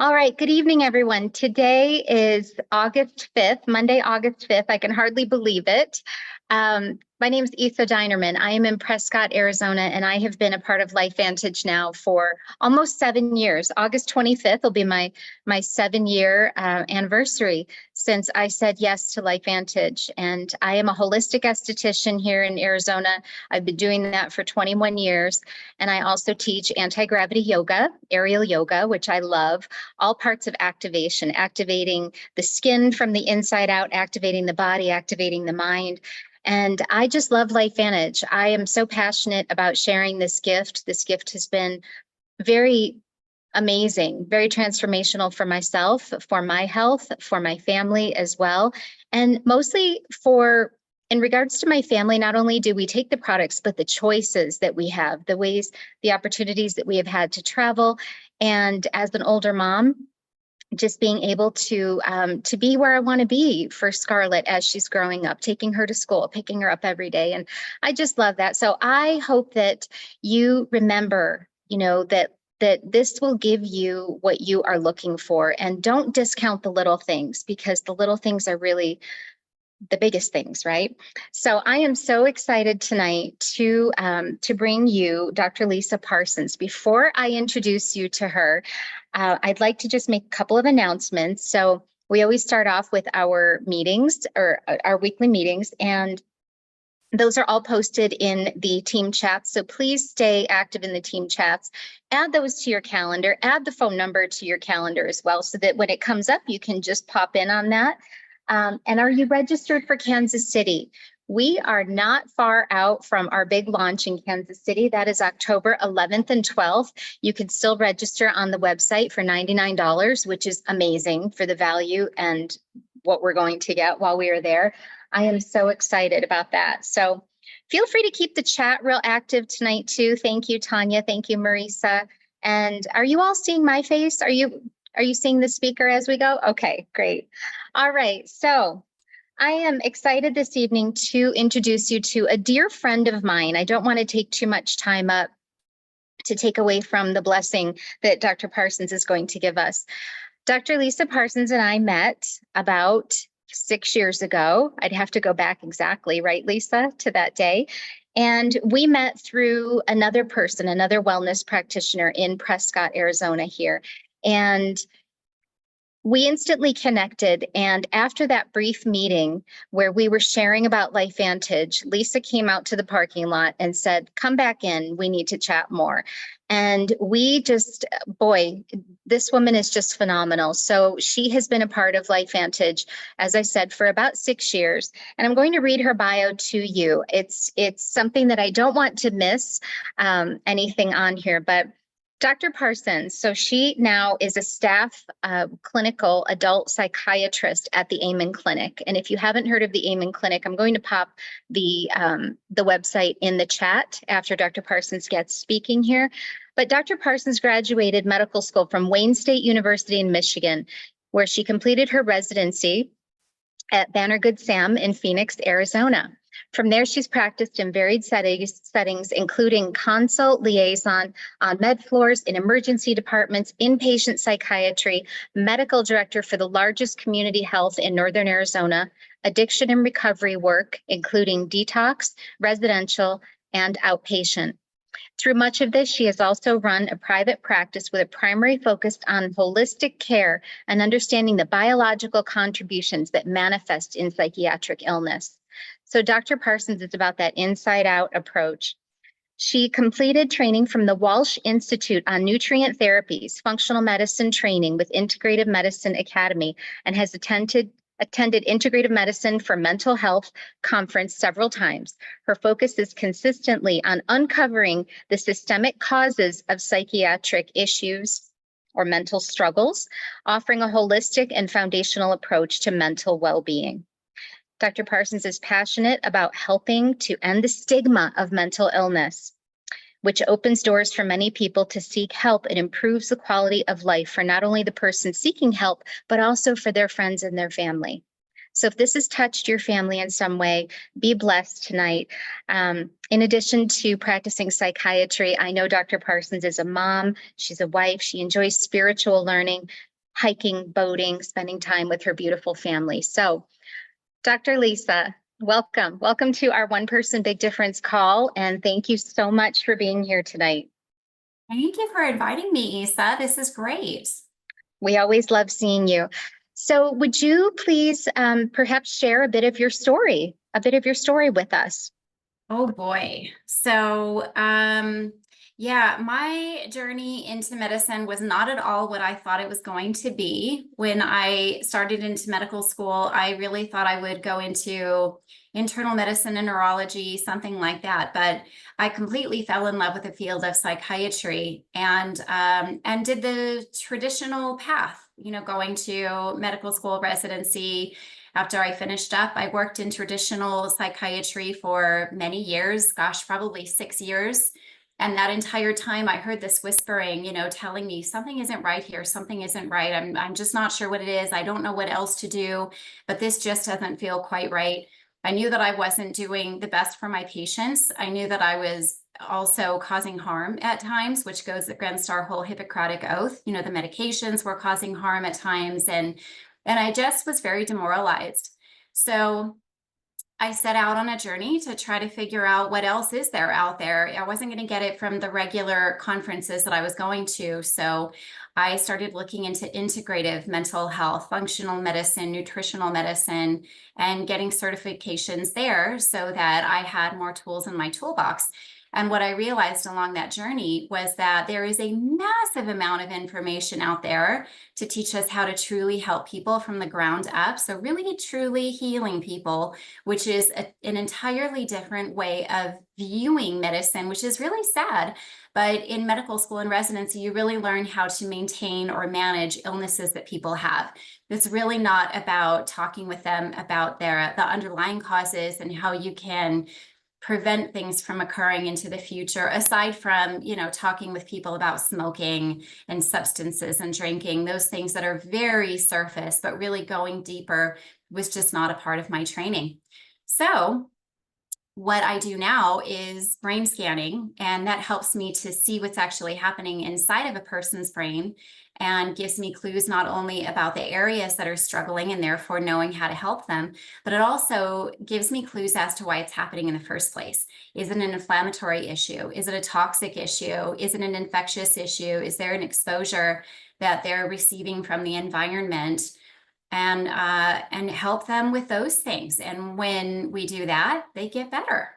All right, good evening, everyone. Today is August 5th, Monday, August 5th. I can hardly believe it. My name is Issa Dinerman. I am in Prescott, Arizona, and I have been a part of LifeVantage now for almost 7 years. August 25th will be my 7-year anniversary since I said yes to LifeVantage. And I am a holistic esthetician here in Arizona. I've been doing that for 21 years. And I also teach anti-gravity yoga, aerial yoga, which I love, all parts of activation, activating the skin from the inside out, activating the body, activating the mind. And I just love LifeVantage. I am so passionate about sharing this gift. This gift has been very amazing, very transformational for myself, for my health, for my family as well. And mostly in regards to my family, not only do we take the products, but the choices that we have, the ways, the opportunities that we have had to travel. And as an older mom, just being able to be where I want to be for Scarlett as she's growing up, taking her to school, picking her up every day. And I just love that. So I hope that you remember, that this will give you what you are looking for, and don't discount the little things, because the little things are really the biggest things, right? So I am so excited tonight to bring you Dr. Lisa Parsons. Before I introduce you to her, I'd like to just make a couple of announcements. So we always start off with our meetings, or our weekly meetings, and those are all posted in the team chats. So please stay active in the team chats. Add those to your calendar. Add the phone number to your calendar as well, so that when it comes up, you can just pop in on that. And are you registered for Kansas City? We are not far out from our big launch in Kansas City. That is October 11th and 12th. You can still register on the website for $99, which is amazing for the value and what we're going to get while we are there. I am so excited about that. So feel free to keep the chat real active tonight too. Thank you, Tanya. Thank you, Marisa. And are you all seeing my face? Are you seeing the speaker as we go? Okay, great. All right, so I am excited this evening to introduce you to a dear friend of mine. I don't want to take too much time up to take away from the blessing that Dr. Parsons is going to give us. Dr. Lisa Parsons and I met about 6 years ago. I'd have to go back exactly, right, Lisa, to that day. And we met through another person, another wellness practitioner in Prescott, Arizona here. And we instantly connected. And after that brief meeting where we were sharing about LifeVantage, Lisa came out to the parking lot and said, "Come back in, we need to chat more." And we just, boy, this woman is just phenomenal. So she has been a part of LifeVantage, as I said, for about 6 years. And I'm going to read her bio to you. It's something that I don't want to miss anything on here, but Dr. Parsons, so she now is a staff clinical adult psychiatrist at the Amen Clinic. And if you haven't heard of the Amen Clinic, I'm going to pop the website in the chat after Dr. Parsons gets speaking here. But Dr. Parsons graduated medical school from Wayne State University in Michigan, where she completed her residency at Banner Good Sam in Phoenix, Arizona. From there, she's practiced in varied settings, including consult, liaison, on med floors, in emergency departments, inpatient psychiatry, medical director for the largest community health in Northern Arizona, addiction and recovery work, including detox, residential, and outpatient. Through much of this, she has also run a private practice with a primary focus on holistic care and understanding the biological contributions that manifest in psychiatric illness. So Dr. Parsons is about that inside-out approach. She completed training from the Walsh Institute on Nutrient Therapies, Functional Medicine Training with Integrative Medicine Academy, and has attended Integrative Medicine for Mental Health Conference several times. Her focus is consistently on uncovering the systemic causes of psychiatric issues or mental struggles, offering a holistic and foundational approach to mental well-being. Dr. Parsons is passionate about helping to end the stigma of mental illness, which opens doors for many people to seek help and improves the quality of life for not only the person seeking help, but also for their friends and their family. So if this has touched your family in some way, be blessed tonight. In addition to practicing psychiatry, I know Dr. Parsons is a mom, she's a wife, she enjoys spiritual learning, hiking, boating, spending time with her beautiful family. So, Dr. Lisa, welcome. Welcome to our One Person Big Difference call, and thank you so much for being here tonight. Thank you for inviting me, Isa. This is great. We always love seeing you. So would you please perhaps share a bit of your story with us? Oh boy. So, yeah, my journey into medicine was not at all what I thought it was going to be. When I started into medical school, I really thought I would go into internal medicine and neurology, something like that. But I completely fell in love with the field of psychiatry and did the traditional path, going to medical school residency. After I finished up, I worked in traditional psychiatry for many years, gosh, probably 6 years. And that entire time I heard this whispering, telling me something isn't right here. Something isn't right. I'm just not sure what it is. I don't know what else to do, but this just doesn't feel quite right. I knew that I wasn't doing the best for my patients. I knew that I was also causing harm at times, which goes against our whole Hippocratic oath. The medications were causing harm at times, and I just was very demoralized. So I set out on a journey to try to figure out what else is there out there. I wasn't going to get it from the regular conferences that I was going to. So I started looking into integrative mental health, functional medicine, nutritional medicine, and getting certifications there so that I had more tools in my toolbox. And what I realized along that journey was that there is a massive amount of information out there to teach us how to truly help people from the ground up. So really, truly healing people, which is an entirely different way of viewing medicine, which is really sad. But in medical school and residency, you really learn how to maintain or manage illnesses that people have. It's really not about talking with them about the underlying causes and how you can prevent things from occurring into the future, aside from, talking with people about smoking and substances and drinking, those things that are very surface, but really going deeper was just not a part of my training. So what I do now is brain scanning, and that helps me to see what's actually happening inside of a person's brain and gives me clues not only about the areas that are struggling and therefore knowing how to help them, but it also gives me clues as to why it's happening in the first place. Is it an inflammatory issue? Is it a toxic issue? Is it an infectious issue? Is there an exposure that they're receiving from the environment? And help them with those things. And when we do that, they get better.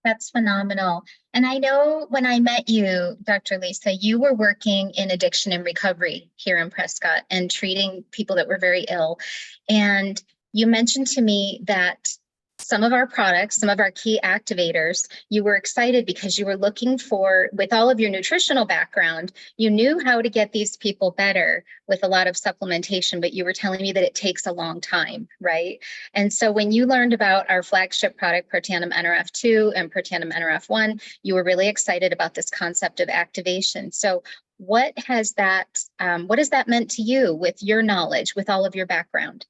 That's phenomenal. And I know when I met you, Dr. Lisa, you were working in addiction and recovery here in Prescott and treating people that were very ill. And you mentioned to me that some of our products, some of our key activators, you were excited because you were looking for, with all of your nutritional background, you knew how to get these people better with a lot of supplementation, but you were telling me that it takes a long time, right? And so when you learned about our flagship product, Protandim NRF2 and Protandim NRF1, you were really excited about this concept of activation. So what has that meant to you with your knowledge, with all of your background?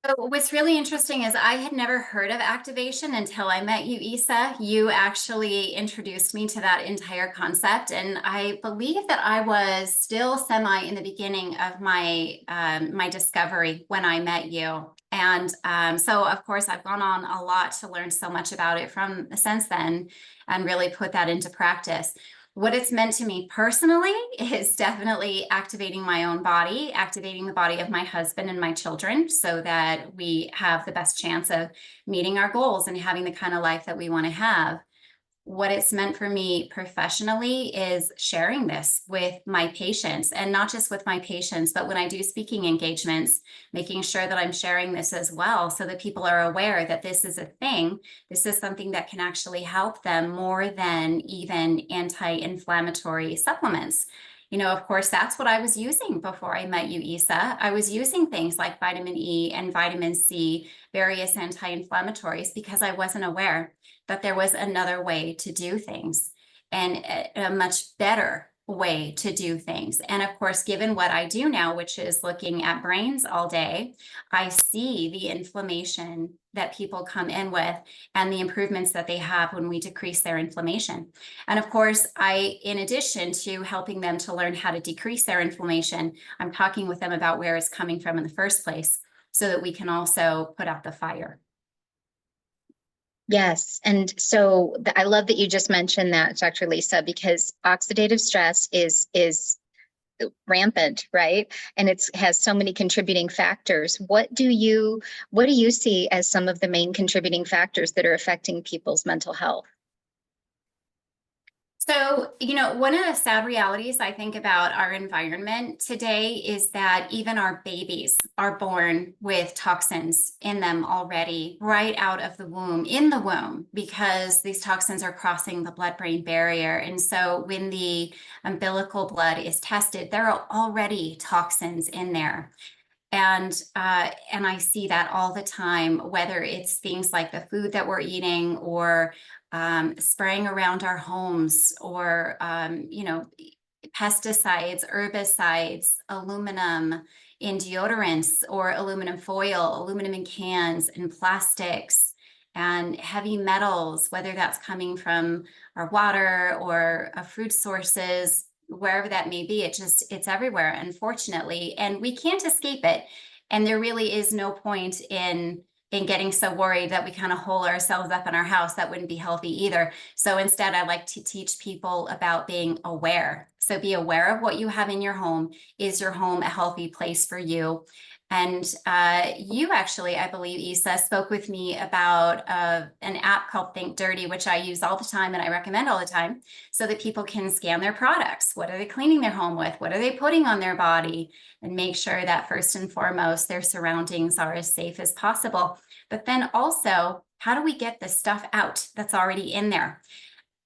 So what's really interesting is I had never heard of activation until I met you, Isa. You actually introduced me to that entire concept. And I believe that I was still semi in the beginning of my my discovery when I met you. And so, of course, I've gone on a lot to learn so much about it since then and really put that into practice. What it's meant to me personally is definitely activating my own body, activating the body of my husband and my children so that we have the best chance of meeting our goals and having the kind of life that we want to have. What it's meant for me professionally is sharing this with my patients, and not just with my patients, but when I do speaking engagements, making sure that I'm sharing this as well so that people are aware that this is a thing. This is something that can actually help them more than even anti-inflammatory supplements. Of course, that's what I was using before I met you, Isa. I was using things like vitamin E and vitamin C, various anti-inflammatories, because I wasn't aware that there was another way to do things, and a much better way to do things. And of course, given what I do now, which is looking at brains all day, I see the inflammation that people come in with and the improvements that they have when we decrease their inflammation. And of course, in addition to helping them to learn how to decrease their inflammation, I'm talking with them about where it's coming from in the first place so that we can also put out the fire. Yes. And so I love that you just mentioned that, Dr. Lisa, because oxidative stress is rampant, right? And has so many contributing factors. What do you see as some of the main contributing factors that are affecting people's mental health? So, one of the sad realities I think about our environment today is that even our babies are born with toxins in them already, right out of the womb, in the womb, because these toxins are crossing the blood-brain barrier. And so when the umbilical blood is tested, there are already toxins in there. And I see that all the time, whether it's things like the food that we're eating or spraying around our homes or, pesticides, herbicides, aluminum in deodorants or aluminum foil, aluminum in cans and plastics and heavy metals, whether that's coming from our water or food sources, wherever that may be. It's everywhere, unfortunately, and we can't escape it. And there really is no point in getting so worried that we kind of hole ourselves up in our house. That wouldn't be healthy either. So instead, I like to teach people about being aware. So be aware of what you have in your home. Is your home a healthy place for you? And you actually, I believe, Isa, spoke with me about an app called Think Dirty, which I use all the time and I recommend all the time so that people can scan their products. What are they cleaning their home with? What are they putting on their body? And make sure that first and foremost, their surroundings are as safe as possible. But then also, how do we get the stuff out that's already in there?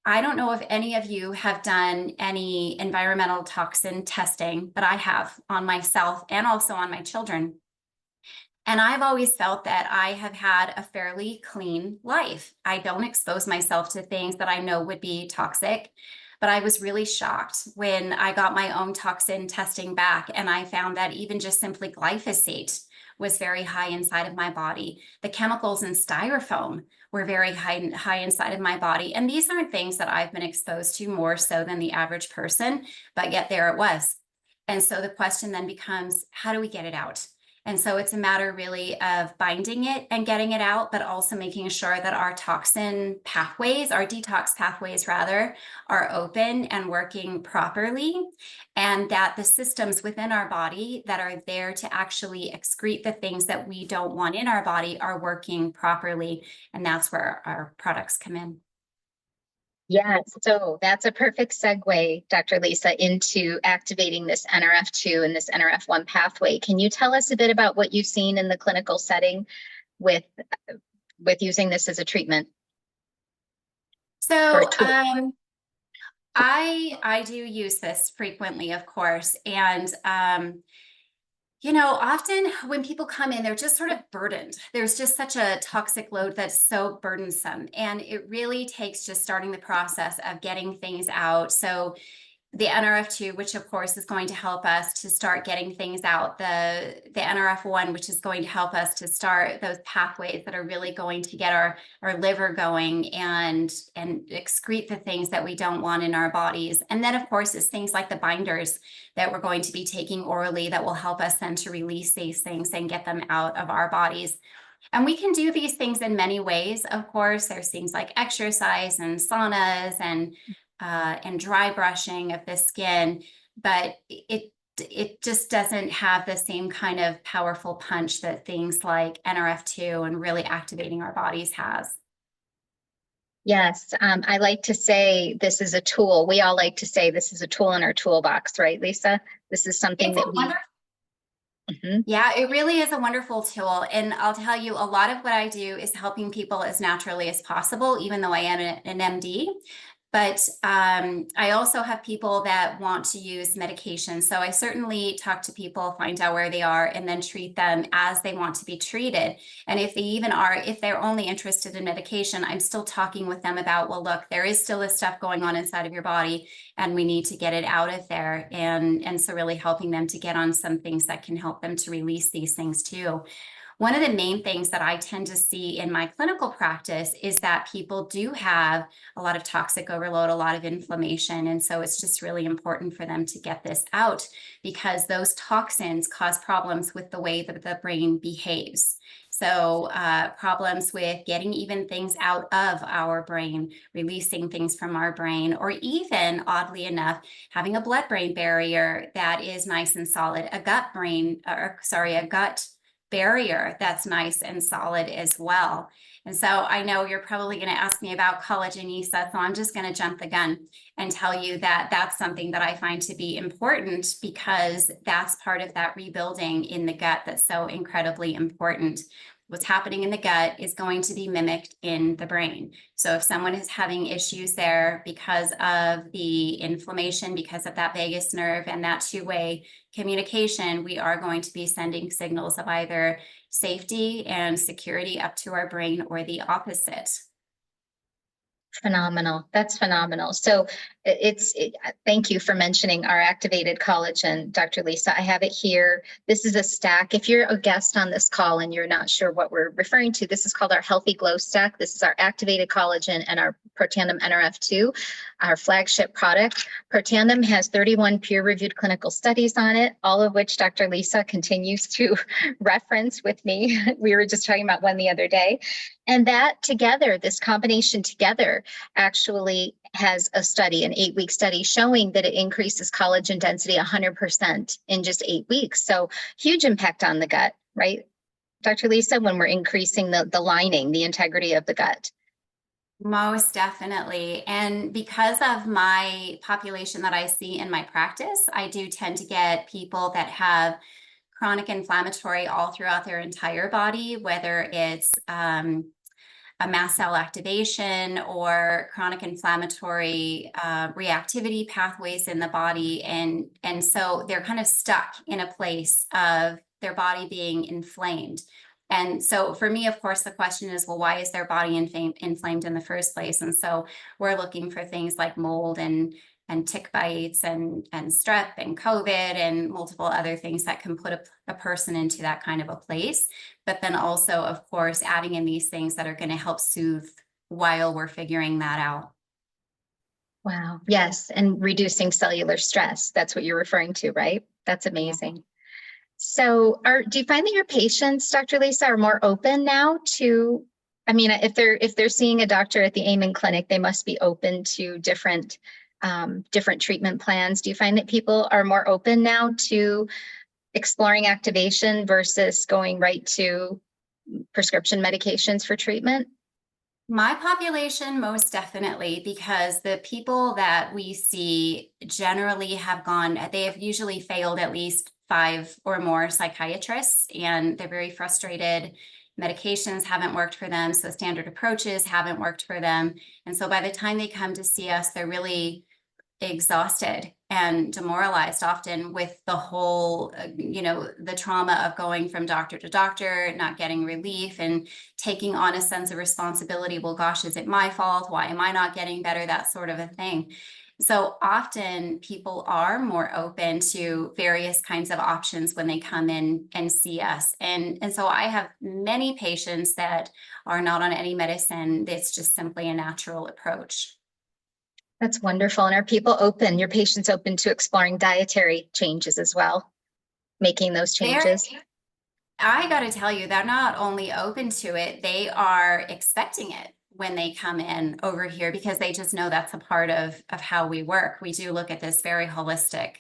I don't know if any of you have done any environmental toxin testing, but I have on myself and also on my children. And I've always felt that I have had a fairly clean life. I don't expose myself to things that I know would be toxic. But I was really shocked when I got my own toxin testing back and I found that even just simply glyphosate was very high inside of my body. The chemicals in styrofoam were very high inside of my body. And these aren't things that I've been exposed to more so than the average person, but yet there it was. And so the question then becomes, how do we get it out? And so it's a matter really of binding it and getting it out, but also making sure that our toxin pathways, our detox pathways rather, are open and working properly, and that the systems within our body that are there to actually excrete the things that we don't want in our body are working properly. And that's where our products come in. Yes, so that's a perfect segue, Dr. Lisa, into activating this NRF2 and this NRF1 pathway. Can you tell us a bit about what you've seen in the clinical setting with using this as a treatment? So I do use this frequently, of course, and often when people come in, they're just sort of burdened. There's just such a toxic load that's so burdensome. And it really takes just starting the process of getting things out. So the NRF2, which of course is going to help us to start getting things out, the NRF1, which is going to help us to start those pathways that are really going to get our liver going and excrete the things that we don't want in our bodies. And then of course it's things like the binders that we're going to be taking orally that will help us then to release these things and get them out of our bodies. And we can do these things in many ways. Of course, there's things like exercise and saunas and dry brushing of the skin, but it just doesn't have the same kind of powerful punch that things like NRF2 and really activating our bodies has. Yes, I like to say this is a tool. We all like to say this is a tool in our toolbox, right, Lisa? This is something that we... Yeah, it really is a wonderful tool. And I'll tell you, a lot of what I do is helping people as naturally as possible, even though I am an MD. But I also have people that want to use medication. So I certainly talk to people, find out where they are, and then treat them as they want to be treated. And if they even are, if they're only interested in medication, I'm still talking with them about, well, look, there is still this stuff going on inside of your body, and we need to get it out of there. And so really helping them to get on some things that can help them to release these things too. One of the main things that I tend to see in my clinical practice is that people do have a lot of toxic overload, a lot of inflammation. And so it's just really important for them to get this out, because those toxins cause problems with the way that the brain behaves. So problems with getting even things out of our brain, releasing things from our brain, or even, oddly enough, having a blood-brain barrier that is nice and solid, a gut barrier that's nice and solid as well. And so I know you're probably going to ask me about collagen, Isa, so I'm just going to jump the gun and tell you that that's something that I find to be important, because that's part of that rebuilding in the gut that's so incredibly important. What's happening in the gut is going to be mimicked in the brain. So if someone is having issues there because of the inflammation, because of that vagus nerve and that two-way communication, we are going to be sending signals of either safety and security up to our brain, or the opposite. Phenomenal. That's phenomenal. So thank you for mentioning our activated collagen, Dr. Lisa. I have it here. This is a stack. If you're a guest on this call and you're not sure what we're referring to, this is called our Healthy Glow Stack. This is our activated collagen and our Protandim NRF2, our flagship product. Protandim has 31 peer-reviewed clinical studies on it, all of which Dr. Lisa continues to reference with me. We were just talking about one the other day. And that together, this combination together, actually has a study, an 8-week study, showing that it increases collagen density 100% in just 8 weeks. So huge impact on the gut, right, Dr. Lisa, when we're increasing the lining, the integrity of the gut. Most definitely. And because of my population that I see in my practice, I do tend to get people that have chronic inflammatory all throughout their entire body, whether it's a mast cell activation or chronic inflammatory reactivity pathways in the body. And so they're kind of stuck in a place of their body being inflamed. And so for me, of course, the question is, well, why is their body inflamed in the first place? And so we're looking for things like mold and tick bites and strep and COVID and multiple other things that can put a person into that kind of a place. But then also, of course, adding in these things that are going to help soothe while we're figuring that out. Wow. Yes. And reducing cellular stress. That's what you're referring to, right? That's amazing. So do you find that your patients, Dr. Lisa, are more open now to, I mean, if they're seeing a doctor at the Amen Clinic, they must be open to different treatment plans. Do you find that people are more open now to exploring activation versus going right to prescription medications for treatment? My population, most definitely, because the people that we see generally they have usually failed at least 5 or more psychiatrists, and they're very frustrated. Medications haven't worked for them, so standard approaches haven't worked for them. And so by the time they come to see us, they're really exhausted and demoralized, often with the whole, the trauma of going from doctor to doctor, not getting relief, and taking on a sense of responsibility. Well, gosh, is it my fault? Why am I not getting better? That sort of a thing. So often people are more open to various kinds of options when they come in and see us. And so I have many patients that are not on any medicine. It's just simply a natural approach. That's wonderful. And are people open, your patients open to exploring dietary changes as well, making those changes? I got to tell you, they're not only open to it, they are expecting it when they come in over here, because they just know that's a part of how we work. We do look at this very holistic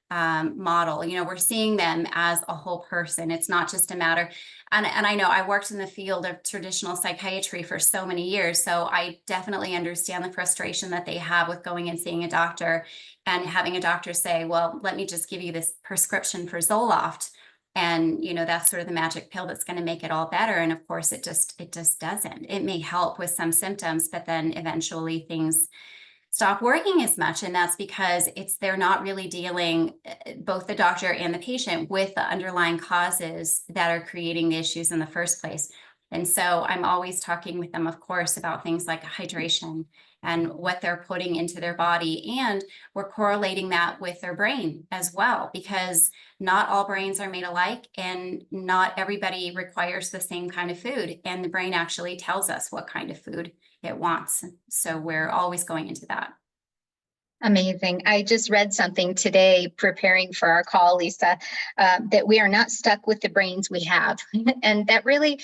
model. We're seeing them as a whole person. It's not just a matter, and I know I worked in the field of traditional psychiatry for so many years, so I definitely understand the frustration that they have with going and seeing a doctor and having a doctor say, well, let me just give you this prescription for Zoloft. And, that's sort of the magic pill that's going to make it all better. And of course, it just doesn't. It may help with some symptoms, but then eventually things stop working as much. And that's because they're not really dealing, both the doctor and the patient, with the underlying causes that are creating the issues in the first place. And so I'm always talking with them, of course, about things like hydration and what they're putting into their body. And we're correlating that with their brain as well, because not all brains are made alike and not everybody requires the same kind of food. And the brain actually tells us what kind of food it wants. So we're always going into that. Amazing. I just read something today preparing for our call, Lisa, that we are not stuck with the brains we have. And that really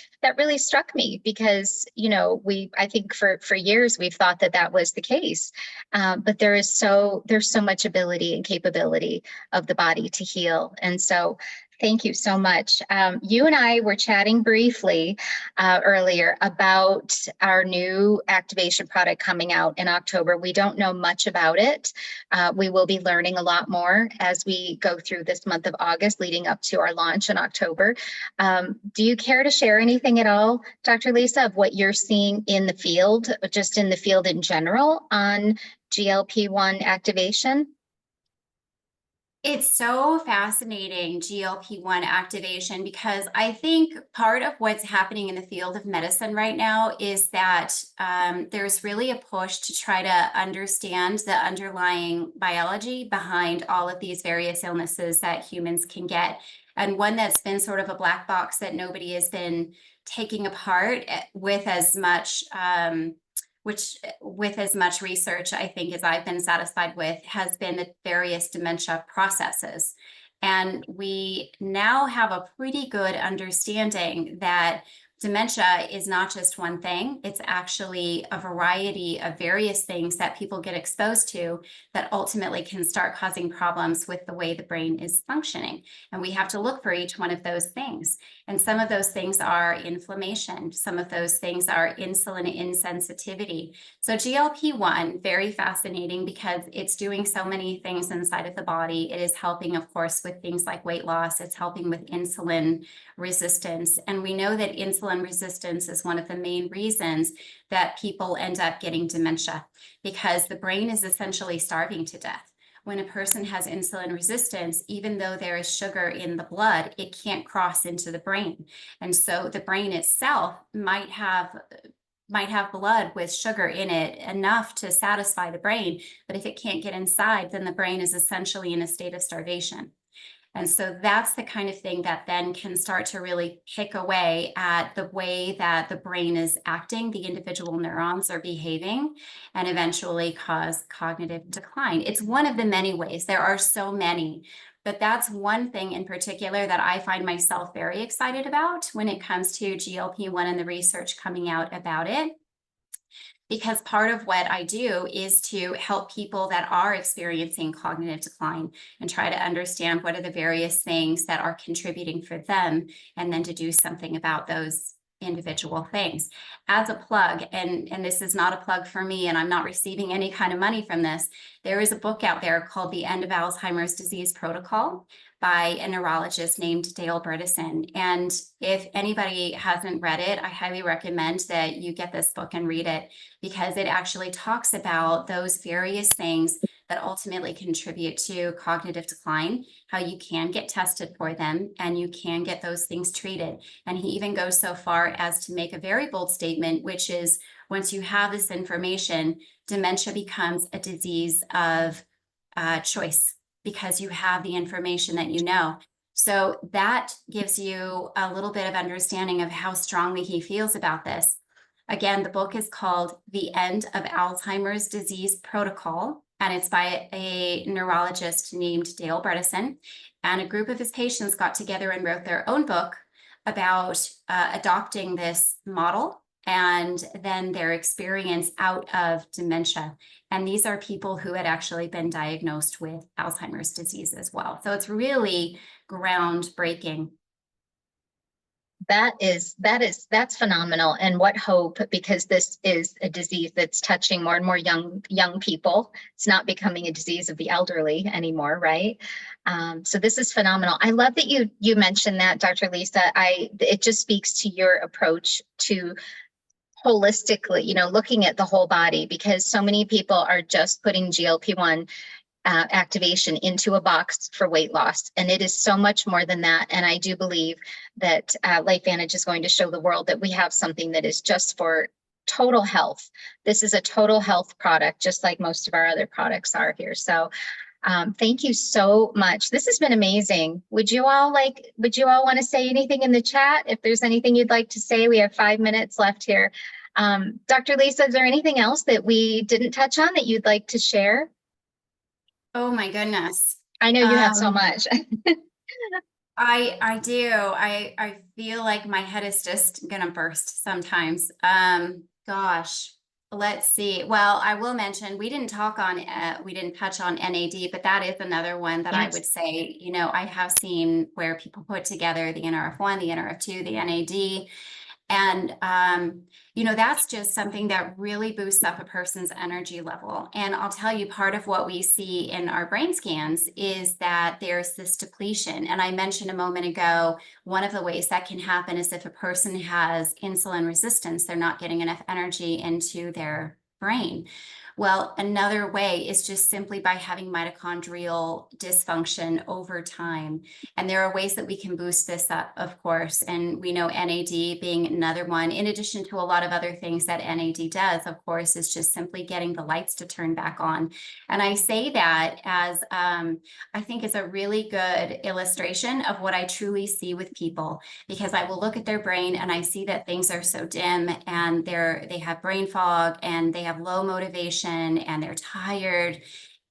struck me because, I think for years we've thought that was the case. But there's so much ability and capability of the body to heal. And so thank you so much. You and I were chatting briefly earlier about our new activation product coming out in October. We don't know much about it. We will be learning a lot more as we go through this month of August leading up to our launch in October. Do you care to share anything at all, Dr. Lisa, of what you're seeing in the field, just in the field in general on GLP-1 activation? It's so fascinating, GLP-1 activation, because I think part of what's happening in the field of medicine right now is that there's really a push to try to understand the underlying biology behind all of these various illnesses that humans can get. And one that's been sort of a black box that nobody has been taking apart with as much research, I think, as I've been satisfied with, has been the various dementia processes. And we now have a pretty good understanding that dementia is not just one thing. It's actually a variety of various things that people get exposed to that ultimately can start causing problems with the way the brain is functioning. And we have to look for each one of those things. And some of those things are inflammation. Some of those things are insulin insensitivity. So GLP-1, very fascinating because it's doing so many things inside of the body. It is helping, of course, with things like weight loss. It's helping with insulin resistance. And we know that insulin resistance is one of the main reasons that people end up getting dementia, because the brain is essentially starving to death. When a person has insulin resistance, even though there is sugar in the blood, it can't cross into the brain. And so the brain itself might have blood with sugar in it enough to satisfy the brain, but if it can't get inside, then the brain is essentially in a state of starvation. And so that's the kind of thing that then can start to really pick away at the way that the brain is acting, the individual neurons are behaving, and eventually cause cognitive decline. It's one of the many ways. There are so many, but that's one thing in particular that I find myself very excited about when it comes to GLP-1 and the research coming out about it. Because part of what I do is to help people that are experiencing cognitive decline and try to understand what are the various things that are contributing for them, and then to do something about those individual things. As a plug, and this is not a plug for me, and I'm not receiving any kind of money from this, there is a book out there called The End of Alzheimer's Disease Protocol by a neurologist named Dale Bredesen. And if anybody hasn't read it, I highly recommend that you get this book and read it, because it actually talks about those various things that ultimately contribute to cognitive decline, how you can get tested for them and you can get those things treated. And he even goes so far as to make a very bold statement, which is, once you have this information, dementia becomes a disease of choice, because you have the information that you know. So that gives you a little bit of understanding of how strongly he feels about this. Again, the book is called The End of Alzheimer's Disease Protocol, and it's by a neurologist named Dale Bredesen. And a group of his patients got together and wrote their own book about adopting this model and then their experience out of dementia. And these are people who had actually been diagnosed with Alzheimer's disease as well. So it's really groundbreaking. That's phenomenal. And what hope, because this is a disease that's touching more and more young people. It's not becoming a disease of the elderly anymore, right? So this is phenomenal. I love that you mentioned that, Dr. Lisa. It just speaks to your approach to holistically, looking at the whole body, because so many people are just putting GLP-1 activation into a box for weight loss. And it is so much more than that. And I do believe that LifeVantage is going to show the world that we have something that is just for total health. This is a total health product, just like most of our other products are here. So thank you so much. This has been amazing. Would you all want to say anything in the chat? If there's anything you'd like to say, we have 5 minutes left here. Dr. Lisa, is there anything else that we didn't touch on that you'd like to share? Oh my goodness. I know you have so much. I do. I feel like my head is just gonna burst sometimes. Gosh, let's see. Well, I will mention we didn't touch on NAD, but that is another one that Yes. I would say, I have seen where people put together the NRF1, the NRF2, the NAD. And, that's just something that really boosts up a person's energy level. And I'll tell you, part of what we see in our brain scans is that there's this depletion. And I mentioned a moment ago, one of the ways that can happen is if a person has insulin resistance, they're not getting enough energy into their brain. Well, another way is just simply by having mitochondrial dysfunction over time. And there are ways that we can boost this up, of course. And we know NAD being another one, in addition to a lot of other things that NAD does, of course, is just simply getting the lights to turn back on. And I say that as I think is a really good illustration of what I truly see with people, because I will look at their brain and I see that things are so dim and they have brain fog and they have low motivation and they're tired,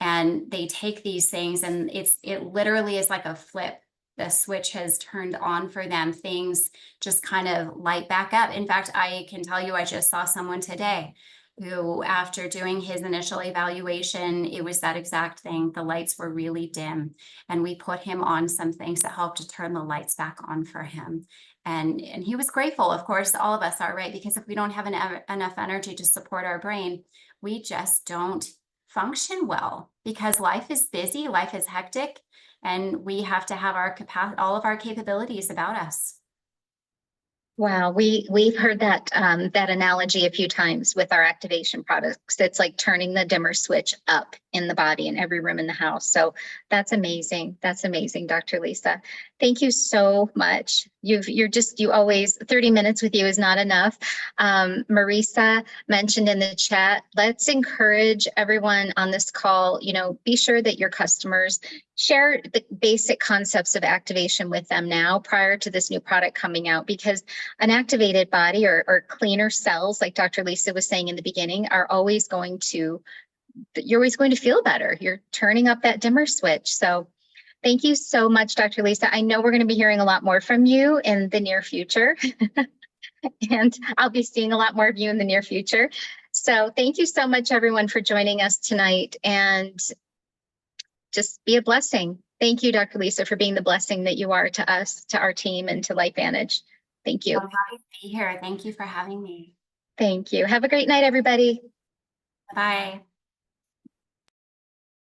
and they take these things and it literally is like a flip. The switch has turned on for them. Things just kind of light back up. In fact, I can tell you, I just saw someone today who, after doing his initial evaluation, it was that exact thing. The lights were really dim, and we put him on some things that helped to turn the lights back on for him. And he was grateful. Of course, all of us are, right? Because if we don't have enough energy to support our brain, we just don't function well, because life is busy, life is hectic, and we have to have all of our capabilities about us. Wow, we've heard that that analogy a few times with our activation products. It's like turning the dimmer switch up in the body in every room in the house. So that's amazing. That's amazing, Dr. Lisa. Thank you so much. You always, 30 minutes with you is not enough. Marisa mentioned in the chat, let's encourage everyone on this call, be sure that your customers share the basic concepts of activation with them now prior to this new product coming out, because an activated body or cleaner cells, like Dr. Lisa was saying in the beginning, you're always going to feel better. You're turning up that dimmer switch. So thank you so much, Dr. Lisa. I know we're going to be hearing a lot more from you in the near future. And I'll be seeing a lot more of you in the near future. So thank you so much, everyone, for joining us tonight, and just be a blessing. Thank you, Dr. Lisa, for being the blessing that you are to us, to our team, and to LifeVantage. Thank you. I'm happy to be here. Thank you for having me. Thank you. Have a great night, everybody. Bye.